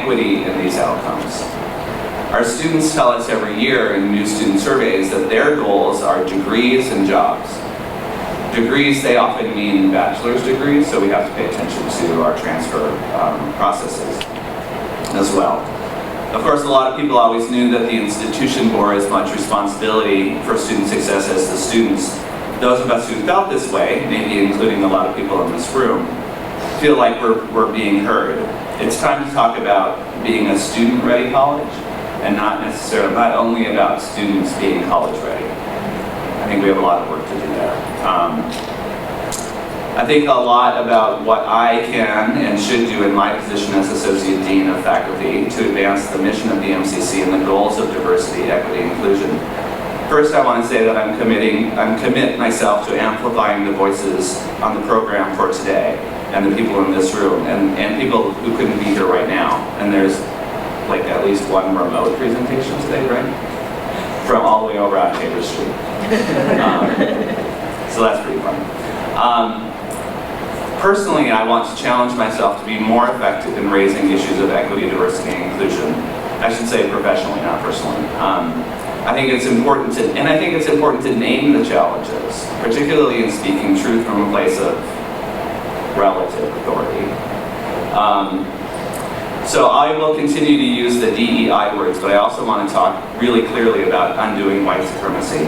equity in these outcomes. Our students tell us every year in new student surveys that their goals are degrees and jobs. Degrees, they often mean bachelor's degrees, so we have to pay attention to our transfer processes as well. Of course, a lot of people always knew that the institution bore as much responsibility for student success as the students. Those of us who felt this way, maybe including a lot of people in this room, feel like we're being heard. It's time to talk about being a student-ready college, and not only about students being college-ready. I think we have a lot of work to do there. I think a lot about what I can and should do in my position as Associate Dean of Faculty to advance the mission of the MCC and the goals of diversity, equity, and inclusion. First, I want to say that I'm commit myself to amplifying the voices on the program for today, and the people in this room, and people who couldn't be here right now. And there's like at least one remote presentation today, right? From all the way over on Tabor Street. So that's pretty fun. Personally, I want to challenge myself to be more effective in raising issues of equity, diversity, and inclusion. I should say professionally, not personally. I think it's important to name the challenges, particularly in speaking truth from a place of relative authority. So I will continue to use the DEI words, but I also want to talk really clearly about undoing white supremacy.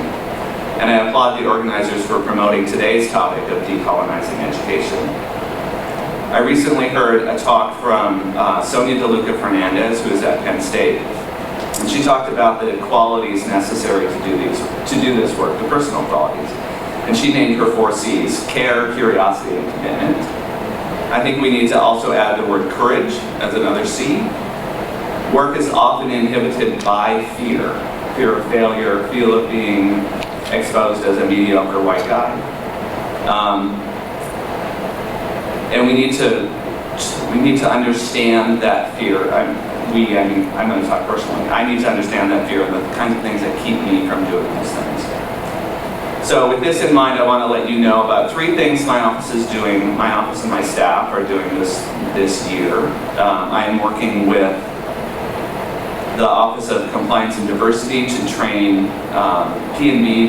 And I applaud the organizers for promoting today's topic of decolonizing education. I recently heard a talk from Sonia DeLuca Fernandez, who is at Penn State. And she talked about the qualities necessary to do this work, the personal qualities. And she named her 4 C's: care, curiosity, and commitment. I think we need to also add the word courage as another C. Work is often inhibited by fear. Fear of failure, fear of being exposed as a mediocre white guy. And we need to understand that fear. I'm going to talk personally. I need to understand that fear and the kinds of things that keep me from doing those things. So with this in mind, I want to let you know about 3 things my office and my staff are doing this year. I am working with the Office of Compliance and Diversity to train P&B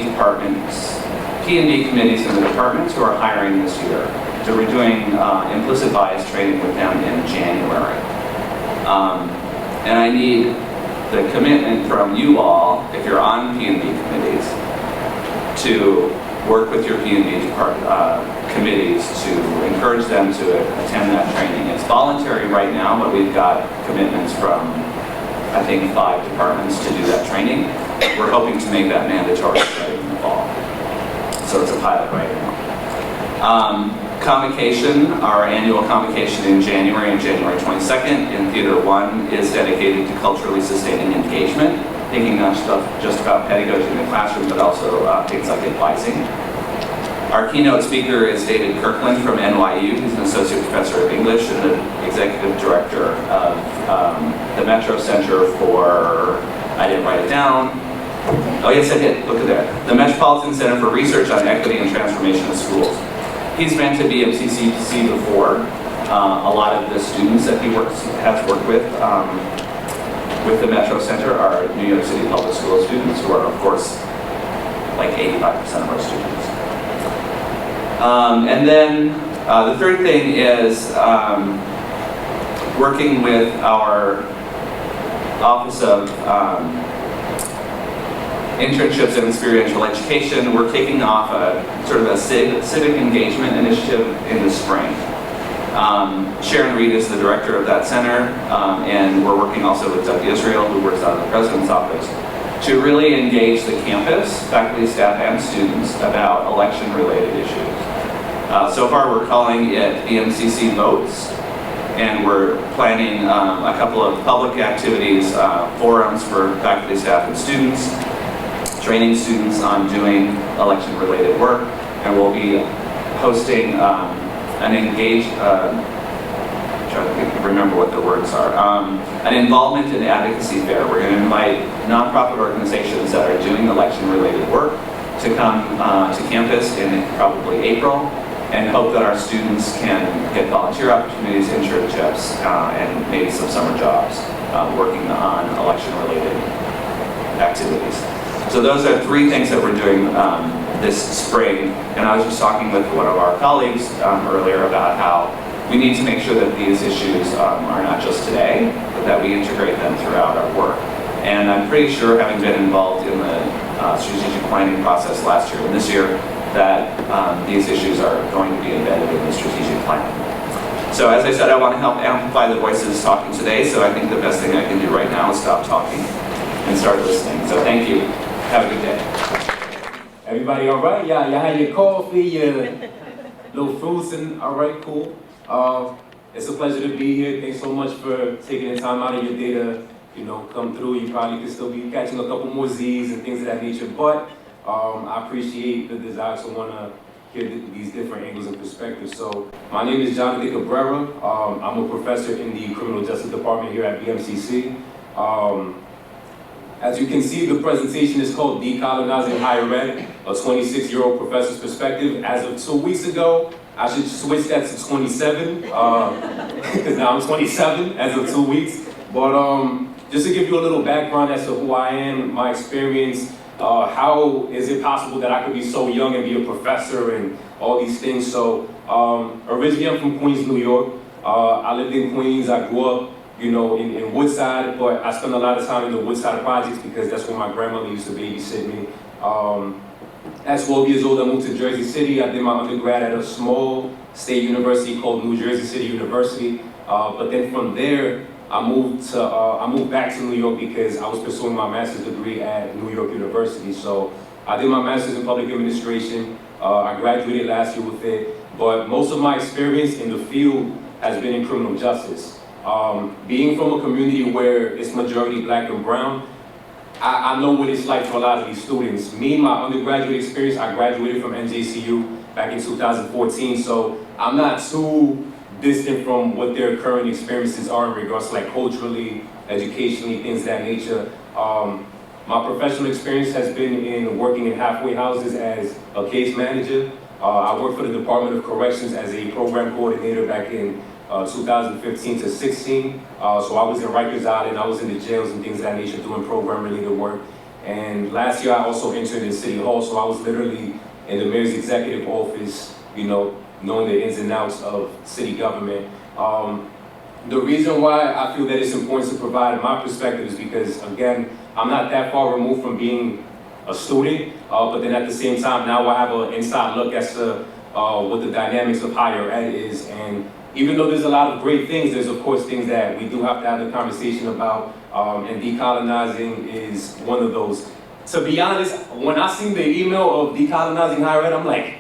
committees in the departments who are hiring this year. So we're doing implicit bias training with them in January. And I need the commitment from you all, if you're on P&B committees, to work with your P&B committees to encourage them to attend that training. It's voluntary right now, but we've got commitments from, I think, 5 departments to do that training. We're hoping to make that mandatory starting in the fall. So it's a pilot right now. Convocation, our annual convocation in January and January 22nd in Theater 1 is dedicated to culturally sustaining engagement, thinking not just about pedagogy in the classroom, but also things like advising. Our keynote speaker is David Kirkland from NYU. He's an associate professor of English and the executive director of the Metro Center for, I didn't write it down. Oh yes, I did, look at that. The Metropolitan Center for Research on Equity and Transformation of Schools. He's been to BMCC before. A lot of the students that he has worked with the Metro Center are New York City public school students, who are, of course, like 85% of our students. And then the third thing is working with our Office of Internships and Experiential Education. We're kicking off a sort of a civic engagement initiative in the spring. Sharon Reed is the director of that center, and we're working also with Doug Israel, who works out of the President's office, to really engage the campus, faculty, staff, and students about election-related issues. So far, we're calling it the MCC Votes, and we're planning a couple of public activities, forums for faculty, staff, and students, training students on doing election-related work, and we'll be hosting an engaged, trying to remember what the words are, an involvement and advocacy fair. We're going to invite nonprofit organizations that are doing election-related work to come to campus in probably April and hope that our students can get volunteer opportunities, internships, and maybe some summer jobs working on election-related activities. So those are 3 things that we're doing this spring, and I was just talking with one of our colleagues earlier about how we need to make sure that these issues are not just today, but that we integrate them throughout our work. And I'm pretty sure, having been involved in the strategic planning process last year and this year, that these issues are going to be embedded in the strategic plan. So as I said, I want to help amplify the voices talking today, so I think the best thing I can do right now is stop talking and start listening. So thank you. Have a good day. Everybody all right? Y'all had your coffee, your little fruits, and all right, cool. It's a pleasure to be here. Thanks so much for taking the time out of your day to, come through. You probably could still be catching a couple more Z's and things of that nature, but I appreciate the desire to want to hear these different angles and perspectives. So my name is Jonathan Cabrera. I'm a professor in the Criminal Justice Department here at BMCC. As you can see, the presentation is called Decolonizing Higher Ed, a 26-year-old professor's perspective. As of 2 weeks ago, I should switch that to 27, because now I'm 27 as of 2 weeks. But just to give you a little background as to who I am, my experience, how is it possible that I could be so young and be a professor and all these things. So originally I'm from Queens, New York. I lived in Queens. I grew up in Woodside, but I spent a lot of time in the Woodside projects because that's where my grandmother used to babysit me. At 12 years old, I moved to Jersey City. I did my undergrad at a small state university called New Jersey City University. But then from there, I moved back to New York because I was pursuing my master's degree at New York University. So I did my master's in public administration. I graduated last year with it. But most of my experience in the field has been in criminal justice. Being from a community where it's majority black and brown, I know what it's like for a lot of these students. Me, my undergraduate experience, I graduated from NJCU back in 2014, so I'm not too distant from what their current experiences are in regards to like culturally, educationally, things of that nature. My professional experience has been in working in halfway houses as a case manager. I worked for the Department of Corrections as a program coordinator back in 2015 to 16. So I was in Rikers Island, I was in the jails and things of that nature doing program-related work. And last year I also interned in City Hall, so I was literally in the mayor's executive office, knowing the ins and outs of city government. The reason why I feel that it's important to provide my perspective is because, again, I'm not that far removed from being a student, but then at the same time, now I have an inside look as to what the dynamics of higher ed is. And even though there's a lot of great things, there's of course things that we do have to have the conversation about, and decolonizing is one of those. To be honest, when I seen the email of decolonizing higher ed, I'm like,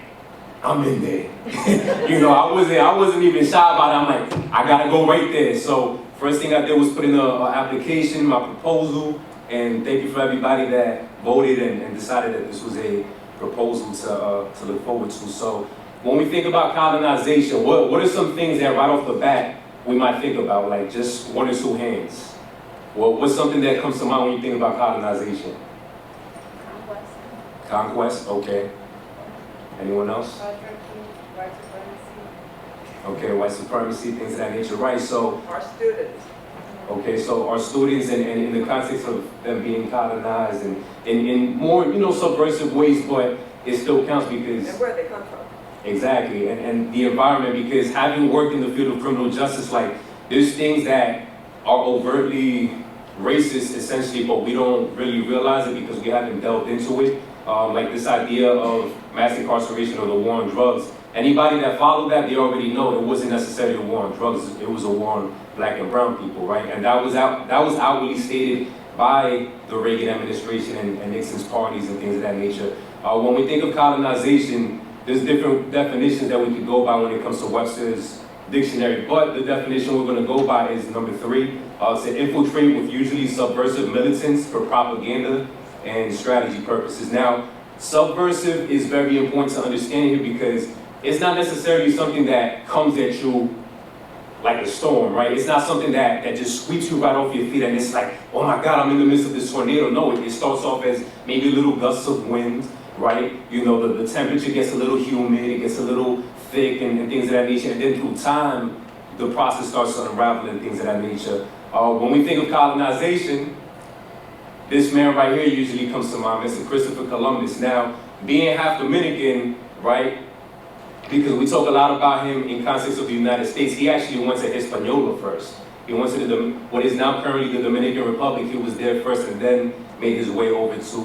I'm in there. I wasn't even shy about it. I'm like, I gotta go right there. So first thing I did was put in an application, my proposal, and thank you for everybody that voted and decided that this was a proposal to look forward to. So when we think about colonization, what are some things that right off the bat we might think about, like just 1 or 2 hands? Well, what's something that comes to mind when you think about colonization? Conquest. Conquest, okay. Anyone else? White supremacy. Okay, white supremacy, things of that nature, right? So Our students. okay, so our students, and in the context of them being colonized and in more, subversive ways, but it still counts because... And where they come from. Exactly, and the environment, because having worked in the field of criminal justice, like, there's things that are overtly racist, essentially, but we don't really realize it because we haven't delved into it. Like this idea of mass incarceration or the war on drugs. Anybody that followed that, they already know it wasn't necessarily a war on drugs, it was a war on black and brown people, right? And that was outwardly stated by the Reagan administration and Nixon's parties and things of that nature. When we think of colonization, there's different definitions that we could go by when it comes to Webster's dictionary, but the definition we're going to go by is number 3. It's to infiltrate with usually subversive militants for propaganda and strategy purposes. Now, subversive is very important to understand here because it's not necessarily something that comes at you like a storm, right? It's not something that just sweeps you right off your feet and it's like, oh my God, I'm in the midst of this tornado. No, it starts off as maybe little gusts of wind, right? The temperature gets a little humid, it gets a little thick and things of that nature. And then through time, the process starts to unravel and things of that nature. When we think of colonization, this man right here usually comes to mind, Mr. Christopher Columbus. Now, being half Dominican, right, because we talk a lot about him in context of the United States, he actually went to Hispaniola first. He went to what is now currently the Dominican Republic. He was there first and then made his way over to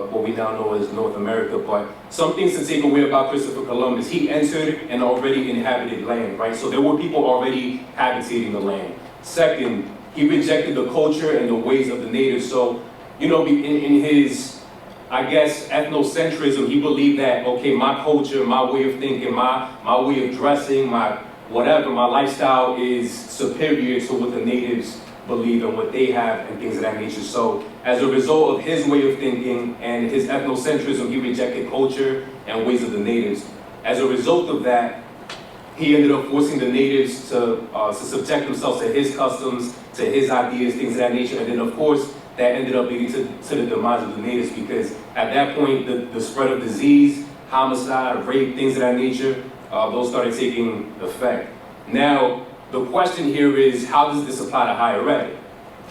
what we now know as North America. But some things to take away about Christopher Columbus: he entered an already inhabited land, right? So there were people already habitating the land. Second, he rejected the culture and the ways of the natives. So, you know, in his, I guess, ethnocentrism, he believed that, okay, my culture, my way of thinking, my way of dressing, my whatever, my lifestyle is superior to what the natives believe and what they have and things of that nature. So as a result of his way of thinking and his ethnocentrism, he rejected culture and ways of the natives. As a result of that, he ended up forcing the natives to subject themselves to his customs, to his ideas, things of that nature. And then, of course, that ended up leading to the demise of the natives, because at that point, the spread of disease, homicide, rape, things of that nature, those started taking effect. Now, the question here is, how does this apply to higher ed?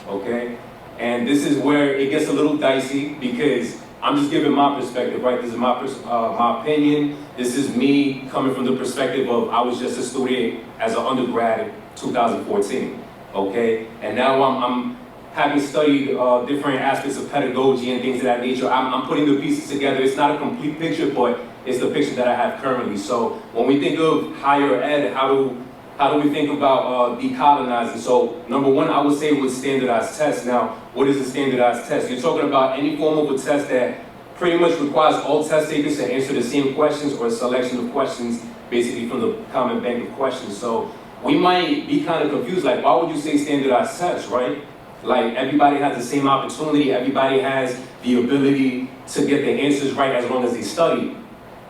Okay? And this is where it gets a little dicey, because I'm just giving my perspective, right? This is my opinion. This is me coming from the perspective of, I was just a student as an undergrad in 2014, okay? And now I'm having studied different aspects of pedagogy and things of that nature. I'm putting the pieces together. It's not a complete picture, but it's the picture that I have currently. So when we think of higher ed, how do we think about decolonizing? So number one, I would say with standardized tests. Now, what is a standardized test? You're talking about any form of a test that pretty much requires all test takers to answer the same questions or a selection of questions, basically from the common bank of questions. So we might be kind of confused, like, why would you say standardized tests, right? Like, everybody has the same opportunity, everybody has the ability to get the answers right as long as they study.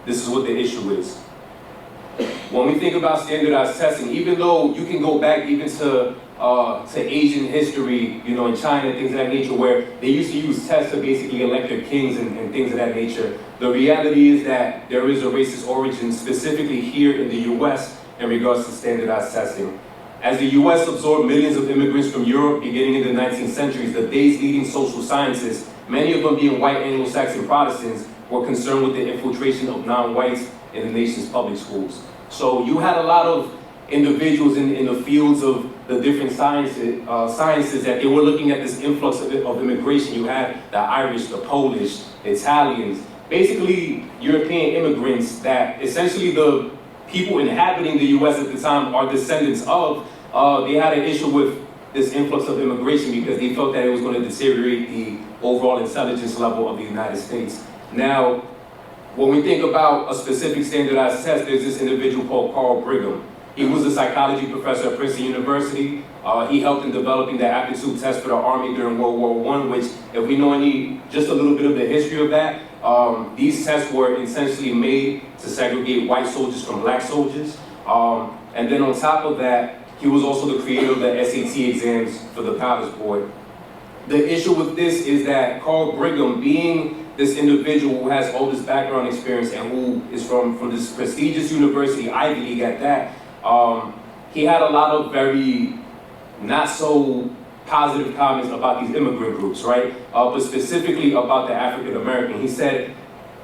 This is what the issue is. When we think about standardized testing, even though you can go back even to Asian history, you know, in China, things of that nature, where they used to use tests to basically elect their kings and things of that nature, the reality is that there is a racist origin specifically here in the US in regards to standardized testing. As the US absorbed millions of immigrants from Europe beginning in the 19th centuries, the day's leading social scientists, many of them being white Anglo-Saxon Protestants, were concerned with the infiltration of non-whites in the nation's public schools. So you had a lot of individuals in the fields of the different sciences that they were looking at this influx of immigration. You had the Irish, the Polish, the Italians, basically European immigrants that essentially the people inhabiting the US at the time are descendants of. They had an issue with this influx of immigration because they felt that it was going to deteriorate the overall intelligence level of the United States. Now, when we think about a specific standardized test, there's this individual called Carl Brigham. He was a psychology professor at Princeton University. He helped in developing the aptitude test for the Army during World War I, which, if we know just a little bit of the history of that, these tests were essentially made to segregate white soldiers from black soldiers. And then on top of that, he was also the creator of the SAT exams for the College Board. The issue with this is that Carl Brigham, being this individual who has all this background experience and who is from this prestigious university, Ivy League at that, he had a lot of very not so positive comments about these immigrant groups, right? But specifically about the African American. He said,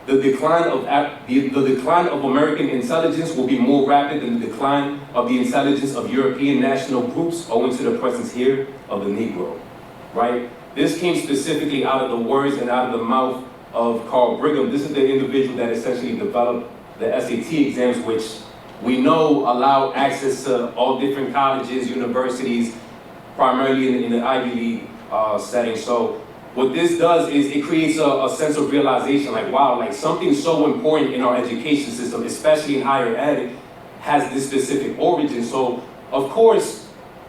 the decline of American intelligence will be more rapid than the decline of the intelligence of European national groups owing to the presence here of the Negro, right? This came specifically out of the words and out of the mouth of Carl Brigham. This is the individual that essentially developed the SAT exams, which we know allow access to all different colleges, universities, primarily in the Ivy League setting. So what this does is it creates a sense of realization, like, wow, like something so important in our education system, especially in higher ed, has this specific origin. So of course,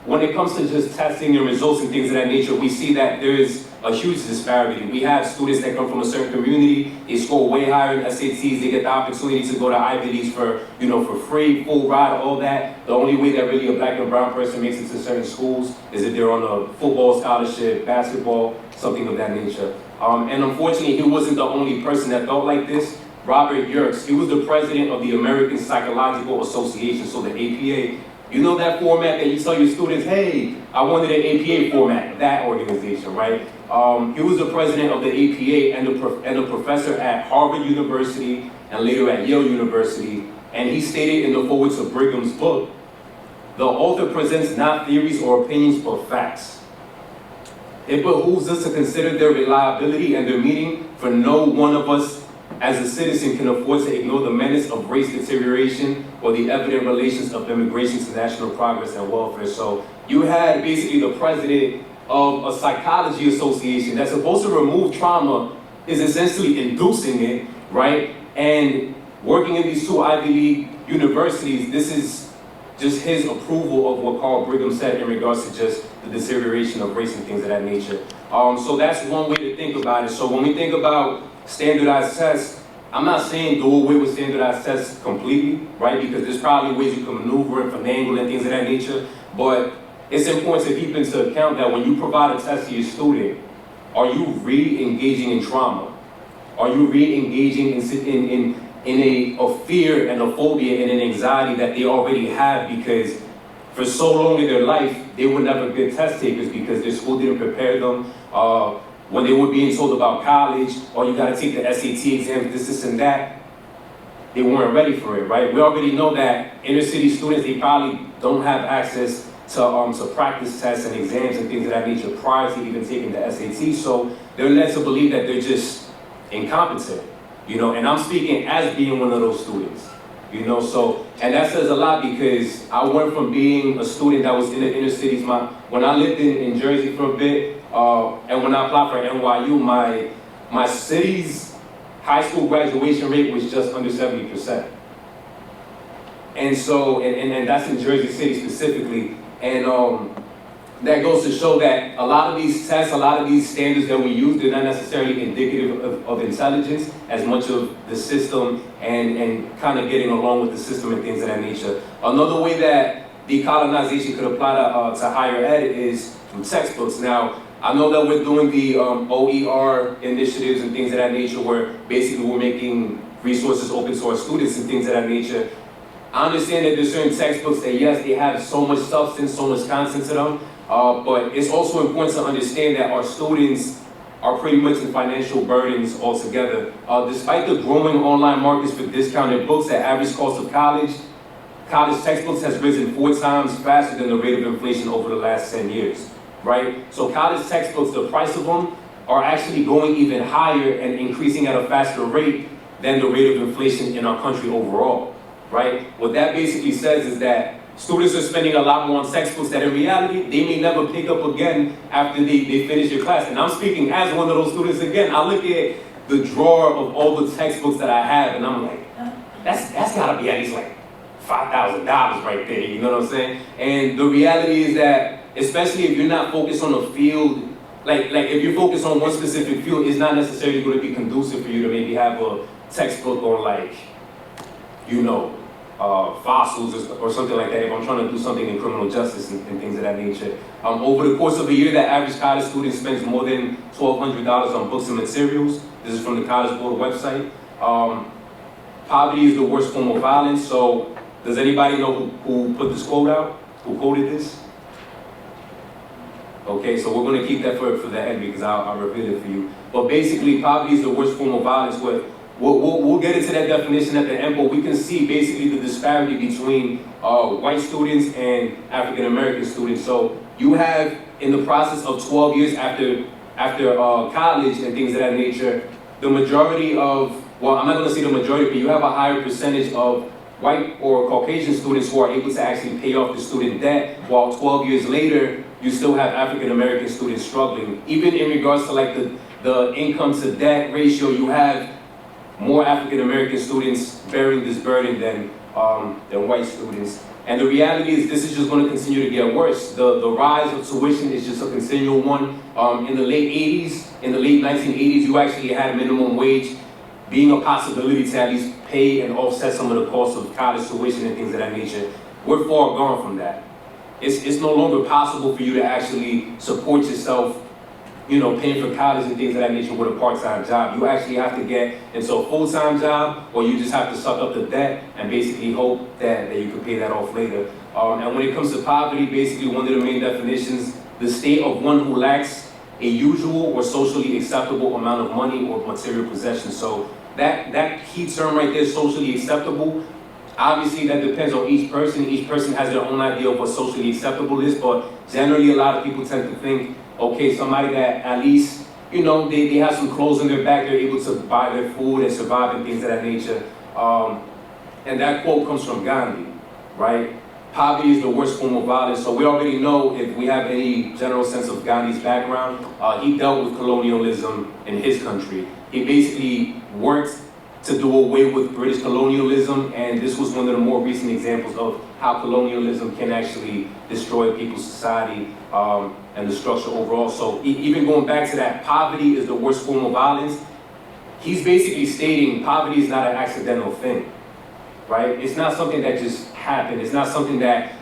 when it comes to just testing and results and things of that nature, we see that there is a huge disparity. We have students that come from a certain community, they score way higher in SATs, they get the opportunity to go to Ivy Leagues for free, full ride, all that. The only way that really a black and brown person makes it to certain schools is if they're on a football scholarship, basketball, something of that nature. And unfortunately, he wasn't the only person that felt like this. Robert Urich. He was the president of the American Psychological Association, so the APA. You know that format that you tell your students, hey, I wanted an APA format, that organization, right? He was the president of the APA and a professor at Harvard University and later at Yale University. And he stated in the foreword to Brigham's book, the author presents not theories or opinions, but facts. It behooves us to consider their reliability and their meaning, for no one of us as a citizen can afford to ignore the menace of race deterioration or the evident relations of immigration to national progress and welfare. So you had basically the president of a psychology association that's supposed to remove trauma, is essentially inducing it, right? And working in these two Ivy League universities, this is just his approval of what Carl Brigham said in regards to just the deterioration of race and things of that nature. So that's one way to think about it. So when we think about standardized tests, I'm not saying do away with standardized tests completely, right? Because there's probably ways you can maneuver and finagle and things of that nature. But it's important to keep into account that when you provide a test to your student, are you re-engaging in trauma? Are you re-engaging in a fear and a phobia and an anxiety that they already have, because for so long in their life, they were never good test takers because their school didn't prepare them. When they were being told about college, or you gotta take the SAT exams, this and that, they weren't ready for it, right? We already know that inner city students, they probably don't have access to practice tests and exams and things of that nature prior to even taking the SAT, so they're led to believe that they're just incompetent, you know, and I'm speaking as being one of those students, you know, so, and that says a lot because I went from being a student that was in the inner cities, when I lived in Jersey for a bit, and when I applied for NYU, my city's high school graduation rate was just under 70%. And so, and that's in Jersey City specifically, and that goes to show that a lot of these tests, a lot of these standards that we use, they're not necessarily indicative of intelligence as much of the system and kind of getting along with the system and things of that nature. Another way that decolonization could apply to higher ed is through textbooks. Now, I know that we're doing the OER initiatives and things of that nature where basically we're making resources open to our students and things of that nature. I understand that there's certain textbooks that, yes, they have so much substance, so much content to them, but it's also important to understand that our students are pretty much in financial burdens altogether. Despite the growing online markets for discounted books, the average cost of college textbooks has risen 4 times faster than the rate of inflation over the last 10 years, right? So college textbooks, the price of them are actually going even higher and increasing at a faster rate than the rate of inflation in our country overall. Right? What that basically says is that students are spending a lot more on textbooks that in reality, they may never pick up again after they finish your class. And I'm speaking as one of those students again. I look at the drawer of all the textbooks that I have and I'm like, that's gotta be at least like $5,000 right there, you know what I'm saying? And the reality is that, especially if you're not focused on a field, like if you're focused on one specific field, it's not necessarily gonna be conducive for you to maybe have a textbook on like, you know, fossils or something like that, if I'm trying to do something in criminal justice and things of that nature. Over the course of a year, the average college student spends more than $1,200 on books and materials. This is from the College Board website. Poverty is the worst form of violence. So does anybody know who put this quote out? Who quoted this? Okay, so we're going to keep that for the end because I'll reveal it for you. But basically, poverty is the worst form of violence. We'll get into that definition at the end, but we can see basically the disparity between white students and African American students. So you have, in the process of 12 years after college and things of that nature, the majority of, well, I'm not going to say the majority, but you have a higher percentage of white or Caucasian students who are able to actually pay off the student debt, while 12 years later, you still have African American students struggling. Even in regards to like the income to debt ratio, you have more African American students bearing this burden than white students. And the reality is this is just going to continue to get worse. The rise of tuition is just a continual one. In the late 80s, in the late 1980s, you actually had minimum wage being a possibility to at least pay and offset some of the costs of college tuition and things of that nature. We're far gone from that. It's no longer possible for you to actually support yourself paying for college and things of that nature with a part-time job. You actually have to get into a full-time job, or you just have to suck up the debt and basically hope that you can pay that off later. And when it comes to poverty, basically one of the main definitions, the state of one who lacks a usual or socially acceptable amount of money or material possessions. So that key term right there, socially acceptable, obviously that depends on each person. Each person has their own idea of what socially acceptable is, but generally a lot of people tend to think, okay, somebody that at least, they have some clothes on their back, they're able to buy their food and survive and things of that nature. And that quote comes from Gandhi, right? Poverty is the worst form of violence. So we already know, if we have any general sense of Gandhi's background, he dealt with colonialism in his country. He basically worked to do away with British colonialism, and this was one of the more recent examples of how colonialism can actually destroy people's society and the structure overall. So even going back to that, poverty is the worst form of violence. He's basically stating poverty is not an accidental thing, right? It's not something that just happened. It's not something that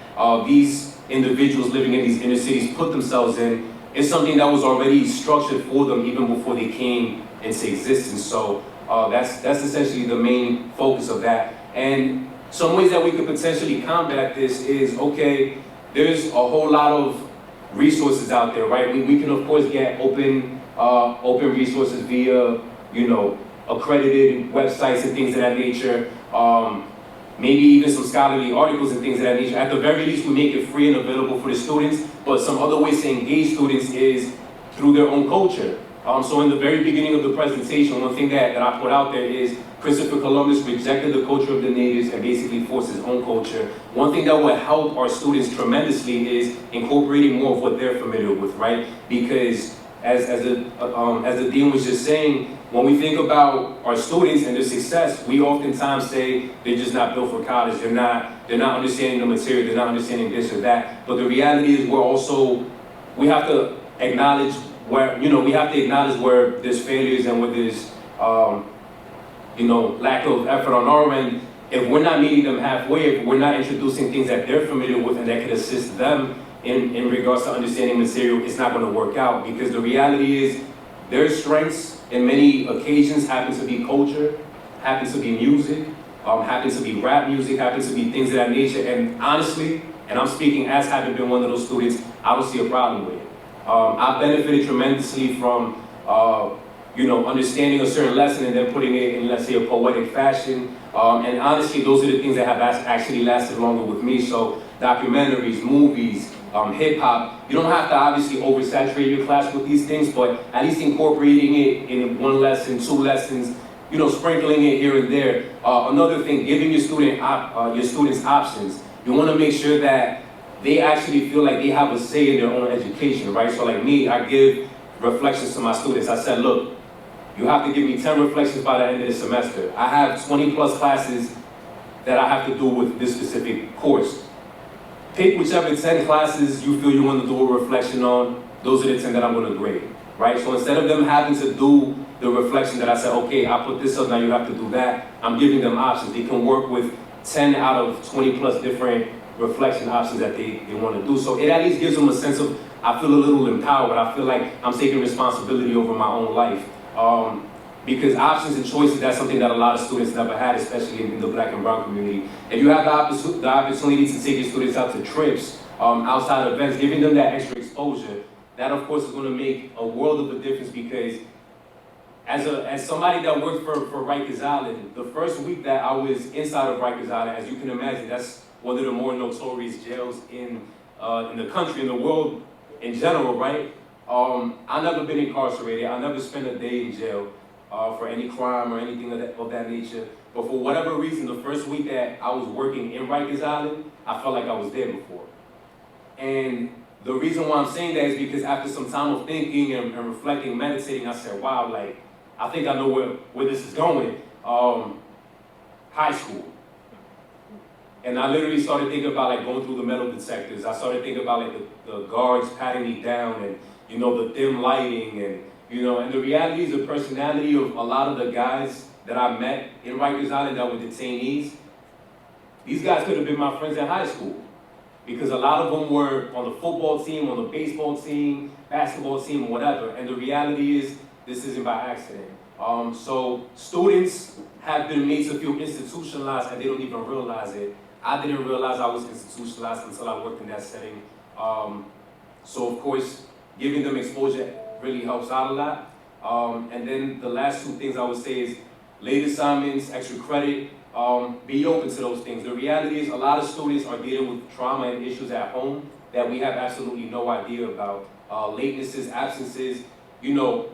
these individuals living in these inner cities put themselves in. It's something that was already structured for them even before they came into existence. So that's essentially the main focus of that. And some ways that we could potentially combat this is, okay, there's a whole lot of resources out there, right? We can of course get open resources via, accredited websites and things of that nature. Maybe even some scholarly articles and things of that nature. At the very least, we make it free and available for the students, but some other ways to engage students is through their own culture. So in the very beginning of the presentation, one thing that I put out there is Christopher Columbus rejected the culture of the natives and basically forced his own culture. One thing that will help our students tremendously is incorporating more of what they're familiar with, right? Because as the dean was just saying, when we think about our students and their success, we oftentimes say they're just not built for college. They're not understanding the material. They're not understanding this or that. But the reality is, we have to acknowledge where there's failures and where there's lack of effort on our end. If we're not meeting them halfway, if we're not introducing things that they're familiar with and that could assist them in regards to understanding material, it's not going to work out. Because the reality is, their strengths in many occasions happen to be culture, happens to be music, happens to be rap music, happens to be things of that nature. And honestly, and I'm speaking as having been one of those students, I don't see a problem with it. I benefited tremendously from, understanding a certain lesson and then putting it in, let's say, a poetic fashion. And honestly, those are the things that have actually lasted longer with me. So documentaries, movies, hip-hop, you don't have to obviously oversaturate your class with these things, but at least incorporating it in one lesson, two lessons, sprinkling it here and there. Another thing, giving your students options. You want to make sure that they actually feel like they have a say in their own education, right? So like me, I give reflections to my students. I said, look, you have to give me 10 reflections by the end of the semester. I have 20 plus classes that I have to do with this specific course. Pick whichever 10 classes you feel you want to do a reflection on. Those are the 10 that I'm going to grade, right? So instead of them having to do the reflection that I said, okay, I put this up, now you have to do that, I'm giving them options. They can work with 10 out of 20 plus different reflection options that they want to do. So it at least gives them a sense of, I feel a little empowered. I feel like I'm taking responsibility over my own life. Because options and choices, that's something that a lot of students never had, especially in the Black and brown community. If you have the opportunity to take your students out to trips, outside events, giving them that extra exposure, that of course is going to make a world of a difference. Because as somebody that worked for Rikers Island, the first week that I was inside of Rikers Island, as you can imagine, that's one of the more notorious jails in the country, in the world in general, right? I've never been incarcerated. I never spent a day in jail for any crime or anything of that nature. But for whatever reason, the first week that I was working in Rikers Island, I felt like I was there before. And the reason why I'm saying that is because after some time of thinking and reflecting, meditating, I said, wow, like, I think I know where this is going. High school. And I literally started thinking about like going through the metal detectors. I started thinking about like the guards patting me down and, the dim lighting and the reality is the personality of a lot of the guys that I met in Rikers Island that were detainees. These guys could have been my friends in high school. because a lot of them were on the football team, on the baseball team, basketball team, whatever. And the reality is, this isn't by accident. So students have been made to feel institutionalized and they don't even realize it. I didn't realize I was institutionalized until I worked in that setting. So of course, giving them exposure really helps out a lot. And then the last two things I would say is late assignments, extra credit, be open to those things. The reality is a lot of students are dealing with trauma and issues at home that we have absolutely no idea about. Latenesses, absences, you know,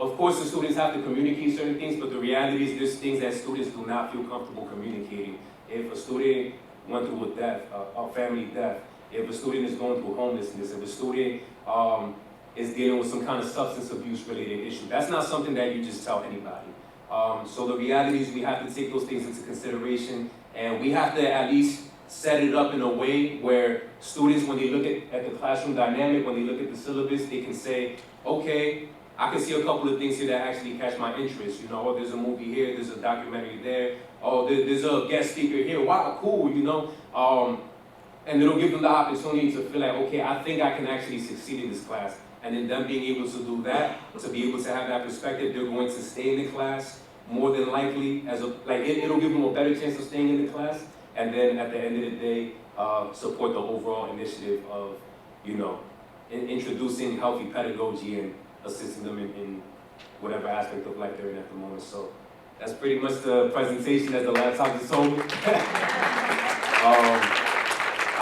of course the students have to communicate certain things, but the reality is there's things that students do not feel comfortable communicating. If a student went through a death, a family death, if a student is going through homelessness, if a student is dealing with some kind of substance abuse related issue, that's not something that you just tell anybody. So the reality is we have to take those things into consideration, and we have to at least set it up in a way where students, when they look at the classroom dynamic, when they look at the syllabus, they can say, okay, I can see a couple of things here that actually catch my interest. You know, oh, there's a movie here, there's a documentary there, oh, there's a guest speaker here, wow, cool, you know. And it'll give them the opportunity to feel like, okay, I think I can actually succeed in this class. And then them being able to do that, to be able to have that perspective, they're going to stay in the class more than likely. It'll give them a better chance of staying in the class. And then at the end of the day, support the overall initiative of, you know, introducing healthy pedagogy and assisting them in whatever aspect of life they're in at the moment. So that's pretty much the presentation as the laptop just told me.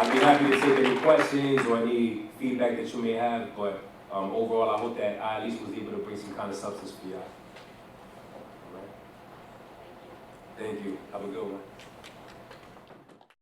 I'd be happy to take any questions or any feedback that you may have, but overall, I hope that I at least was able to bring some kind of substance for y'all. All right. Thank you. Have a good one.